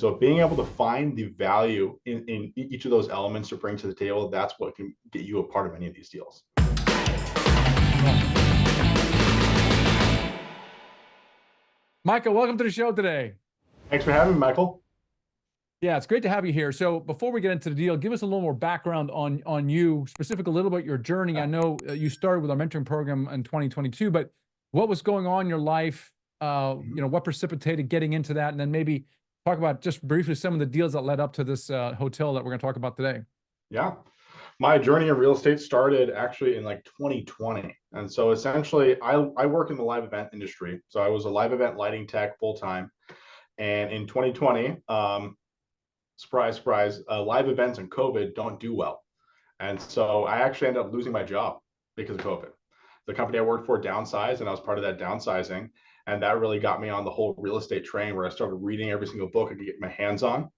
so being able to find the value in each of those elements to bring to the table, that's what can get you a part of any of these deals. Micah, welcome to the show today. Thanks for having me, Michael. Yeah, it's great to have you here. So before we get into the deal, give us a little more background on you, specifically a little about your journey. I know you started with our mentoring program in 2022, but what was going on in your life? What precipitated getting into that? And then maybe talk about just briefly some of the deals that led up to this hotel that we're going to talk about today. Yeah. My journey in real estate started actually in like 2020. And so essentially, I work in the live event industry. So I was a live event lighting tech full time. And in 2020, surprise, surprise, live events and COVID don't do well. And so I actually ended up losing my job because of COVID. The company I worked for downsized, and I was part of that downsizing. And that really got me on the whole real estate train where I started reading every single book I could get my hands on.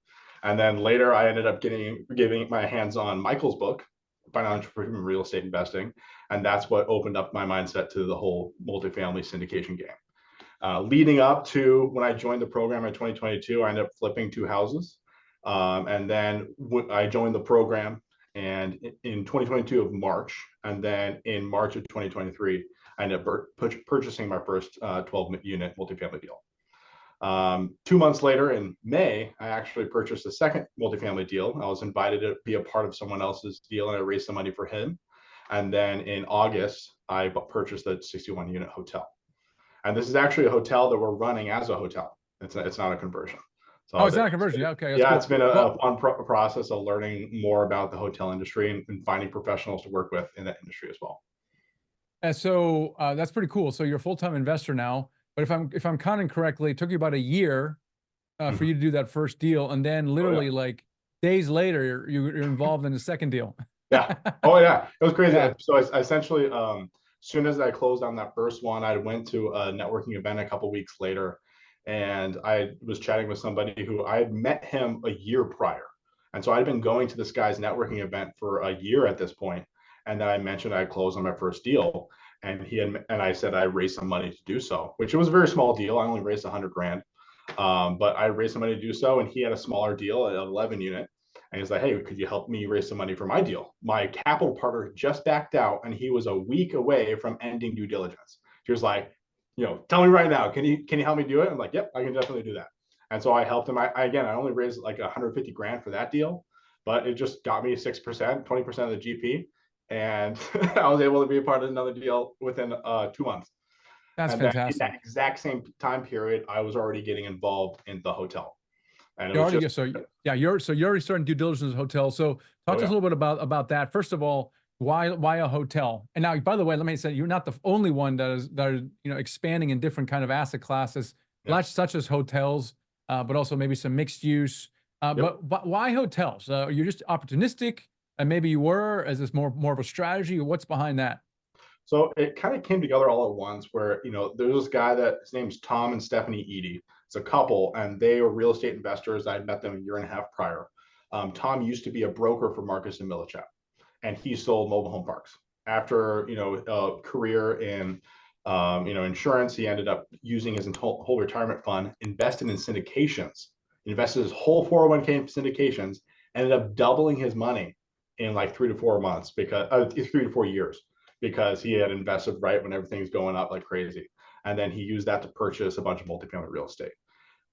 And then later I ended up giving my hands on Michael's book, Financial Freedom and Real Estate Investing. And that's what opened up my mindset to the whole multifamily syndication game. Leading up to when I joined the program in 2022, I ended up flipping 2 houses. And then I joined the program and in 2022 of March, and then in March of 2023, I ended up purchasing my first 12-unit multifamily deal. 2 months later in May, I actually purchased a second multifamily deal. I was invited to be a part of someone else's deal and I raised some money for him. And then in August, I purchased a 61-unit hotel. And this is actually a hotel that we're running as a hotel. It's not a conversion. So it's not a conversion. Yeah, okay. Yeah, cool. It's been a fun process of learning more about the hotel industry and finding professionals to work with in that industry as well. And so that's pretty cool. So you're a full-time investor now. But if I'm counting correctly, it took you about a year for you to do that first deal, and then literally like days later, you're involved in the second deal. Yeah. Oh yeah, it was crazy. Yeah. So I essentially, as soon as I closed on that first one, I went to a networking event a couple weeks later, and I was chatting with somebody who I had met him a year prior, and so I'd been going to this guy's networking event for a year at this point, and then I mentioned I closed on my first deal. And I said I raised some money to do so, which it was a very small deal. I only raised 100 grand, but I raised some money to do so. And he had a smaller deal, an 11-unit, and he's like, "Hey, could you help me raise some money for my deal?" My capital partner just backed out, and he was a week away from ending due diligence. He was like, "Tell me right now, can you help me do it?" I'm like, "Yep, I can definitely do that." And so I helped him. I only raised like 150 grand for that deal, but it just got me 6%, 20% of the GP. And I was able to be a part of another deal within 2 months. That's and fantastic. In that exact same time period, I was already getting involved in the hotel. And you're already starting due diligence of the hotel. So talk to us a little bit about that. First of all, why a hotel? And now, by the way, let me say you're not the only one that are expanding in different kind of asset classes, such as hotels, but also maybe some mixed use. But why hotels? You're just opportunistic. And maybe you were, as this more of a strategy, or what's behind that? So it kind of came together all at once where, there's this guy that his name's Tom and Stephanie Eady. It's a couple, and they were real estate investors. I'd met them a year and a half prior. Tom used to be a broker for Marcus and Millichap, and he sold mobile home parks. After, a career in, insurance, he ended up using his whole retirement fund, invested in syndications, invested his whole 401k in syndications, ended up doubling his money in like 3 to 4 months because 3 to 4 years, because he had invested right when everything's going up like crazy. And then he used that to purchase a bunch of multifamily real estate.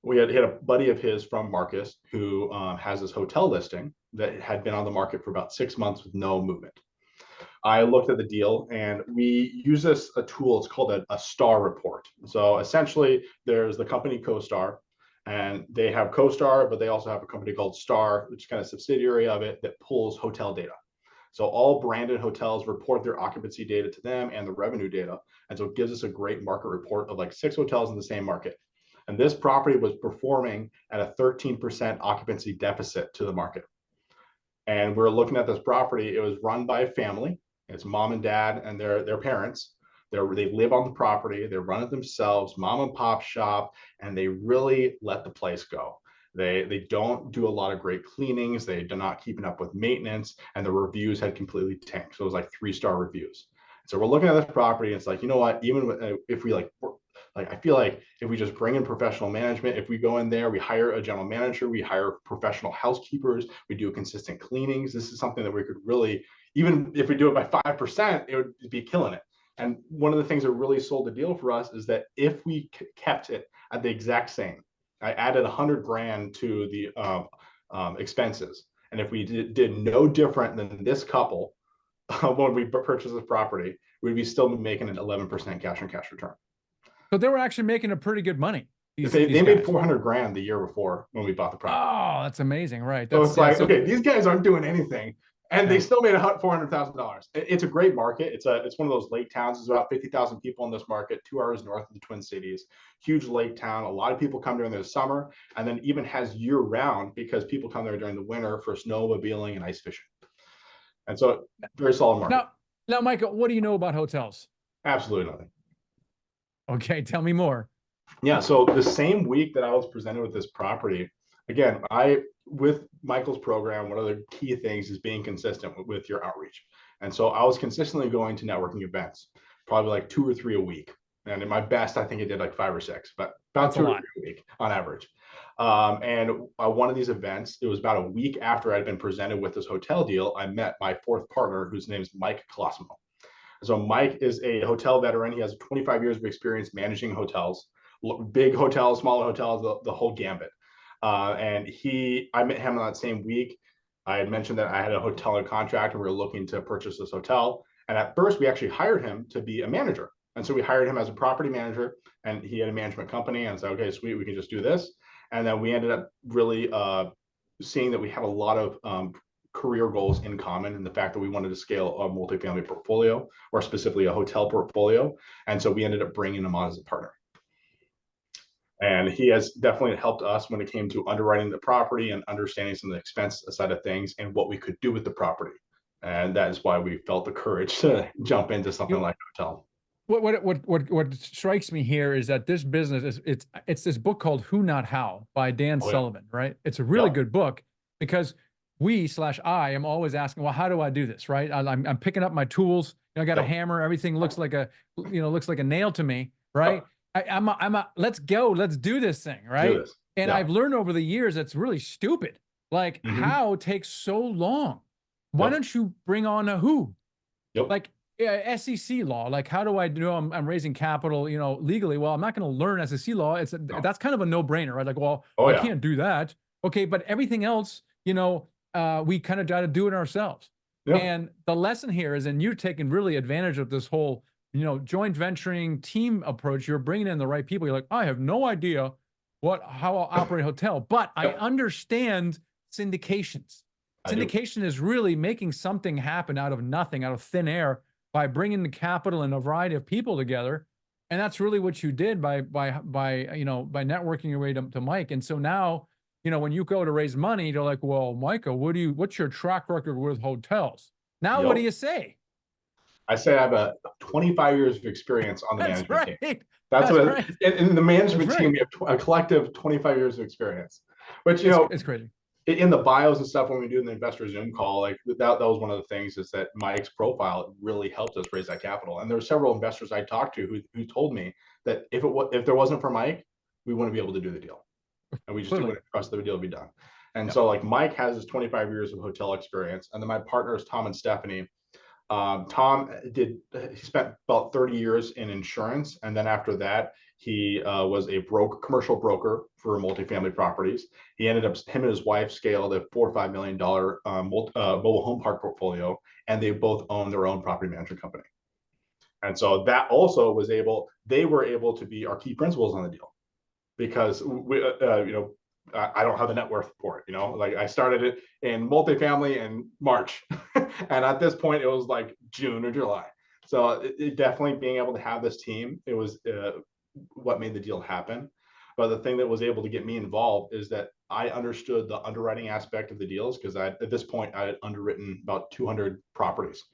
We had a buddy of his from Marcus who has this hotel listing that had been on the market for about 6 months with no movement. I looked at the deal and we use a tool. It's called a star report. So essentially there's the company CoStar, and they have CoStar, but they also have a company called Star, which is kind of a subsidiary of it that pulls hotel data. So all branded hotels report their occupancy data to them and the revenue data. And so it gives us a great market report of like 6 hotels in the same market. And this property was performing at a 13% occupancy deficit to the market. And we're looking at this property. It was run by a family. It's mom and dad and their parents. They live on the property. They run it themselves, mom and pop shop, and they really let the place go. They don't do a lot of great cleanings. They're not keeping up with maintenance, and the reviews had completely tanked. So it was like 3-star reviews. So we're looking at this property, and it's like, you know what? Even if we like Like, I feel like if we just bring in professional management, if we go in there, we hire a general manager, we hire professional housekeepers, we do consistent cleanings. This is something that we could really, even if we do it by 5%, it would be killing it. And one of the things that really sold the deal for us is that if we kept it at the exact same, I added 100 grand to the expenses. And if we did no different than this couple, when we purchased this property, we'd be still making an 11% cash on cash return. So they were actually making a pretty good money. They made 400 grand the year before when we bought the property. Oh, that's amazing. Right. So That's it's like, okay, these guys aren't doing anything. And they still made $400,000. It's a great market. It's one of those lake towns. There's about 50,000 people in this market, 2 hours north of the Twin Cities. Huge lake town. A lot of people come during the summer, and then even has year round because people come there during the winter for snowmobiling and ice fishing. And so, very solid market. Now, Micah, what do you know about hotels? Absolutely nothing. Okay, tell me more. Yeah, so the same week that I was presented with this property, again, with Michael's program, one of the key things is being consistent with your outreach. And so I was consistently going to networking events, probably like 2 or 3 a week. And at my best, I think I did like 5 or 6, but about 2 or 3 a week on average. And one of these events, it was about a week after I'd been presented with this hotel deal, I met my 4th partner, whose name is Mike Haworth. So Mike is a hotel veteran. He has 25 years of experience managing hotels, big hotels, smaller hotels, the whole gambit. And I met him on that same week. I had mentioned that I had a hotel in contract and we were looking to purchase this hotel. And at first we actually hired him to be a manager. And so we hired him as a property manager, and he had a management company, and said, okay, sweet, we can just do this. And then we ended up really seeing that we had a lot of career goals in common, and the fact that we wanted to scale a multifamily portfolio, or specifically a hotel portfolio. And so we ended up bringing him on as a partner. And he has definitely helped us when it came to underwriting the property and understanding some of the expense side of things and what we could do with the property. And that is why we felt the courage to jump into something like a hotel. What strikes me here is that this business it's this book called Who Not How by Dan Sullivan, right? It's a really good book because I am always asking, well, how do I do this, right? I'm picking up my tools. I got a hammer. Everything looks like a nail to me, right? Let's go. Let's do this thing, right? And I've learned over the years that's really stupid. Like, how takes so long? Why don't you bring on a who? Like SEC law. Like, how do I know I'm raising capital, legally? Well, I'm not going to learn SEC law. That's kind of a no-brainer, right? Like, well, I can't do that. Okay, but everything else, we kind of got to do it ourselves. And the lesson here is, and you're taking really advantage of this whole joint venturing team approach. You're bringing in the right people. You're like, I have no idea how I'll operate a hotel, but I understand syndications. Syndication is really making something happen out of nothing, out of thin air, by bringing the capital and a variety of people together. And that's really what you did by networking your way to Mike. And so now, when you go to raise money, they're like, well, Micah, what's your track record with hotels? Now, what do you say? I say I have 25 years of experience on the management team. That's right. In the management team, we have a collective 25 years of experience. But it's crazy. In the bios and stuff, when we do the investor Zoom call, like that was one of the things, is that Mike's profile really helped us raise that capital. And there were several investors I talked to who told me that if there wasn't for Mike, we wouldn't be able to do the deal, and we just wouldn't trust the deal to be done. And so, like, Mike has his 25 years of hotel experience, and then my partners Tom and Stephanie. Tom he spent about 30 years in insurance, and then after that he was a commercial broker for multifamily properties. He ended up, him and his wife scaled a $4 or $5 million mobile home park portfolio, and they both own their own property management company. And so that also they were able to be our key principals on the deal, because I don't have the net worth for it. Like, I started it in multifamily in March, and at this point it was like June or July. So it definitely being able to have this team, it was what made the deal happen. But the thing that was able to get me involved is that I understood the underwriting aspect of the deals, because at this point I had underwritten about 200 properties.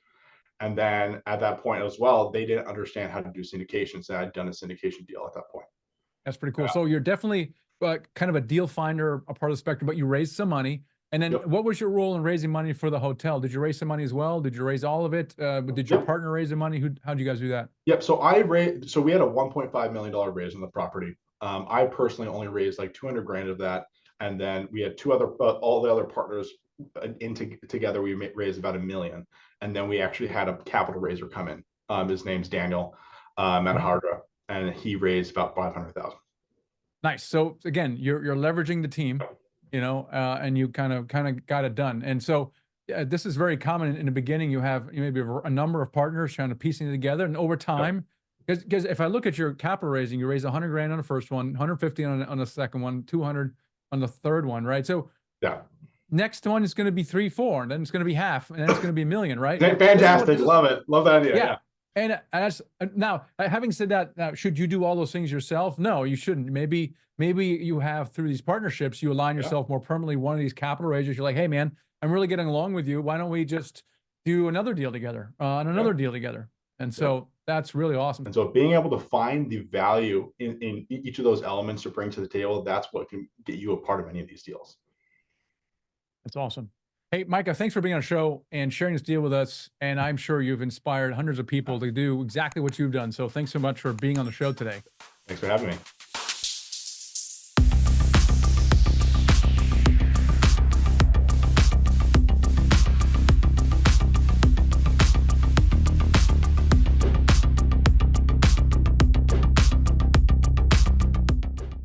And then at that point as well, they didn't understand how to do syndication. So I had done a syndication deal at that point. That's pretty cool. So you're definitely kind of a deal finder, a part of the spectrum, but you raised some money. And then Yep. what was your role in raising money for the hotel? Did you raise some money as well? Did you raise all of it? Did your Yep. partner raise the money? How'd you guys do that? Yep. So we had a $1.5 million raise on the property. I personally only raised like 200 grand of that. And then we had all the other partners together, we raised about $1 million. And then we actually had a capital raiser come in. His name's Daniel Matahardra, and he raised about 500,000. Nice. So again, you're leveraging the team, and you kind of got it done. And so this is very common in the beginning. You have maybe a number of partners trying to piecing it together, and over time, because if I look at your capital raising, you raised 100 grand on the first one, 150 on the second one, 200 on the third one, right? So Yeah. next one is going to be 3, 4, and then it's going to be half, and then it's going to be $1 million, right? Fantastic. Love it. Love that idea. Yeah. And as now, having said that, now, should you do all those things yourself? No, you shouldn't. Maybe you have, through these partnerships, you align yourself more permanently. One of these capital raises, you're like, hey man, I'm really getting along with you. Why don't we just do another deal together, and another deal together? And so that's really awesome. And so being able to find the value in each of those elements to bring to the table, that's what can get you a part of any of these deals. That's awesome. Hey, Micah, thanks for being on the show and sharing this deal with us. And I'm sure you've inspired hundreds of people to do exactly what you've done. So thanks so much for being on the show today. Thanks for having me.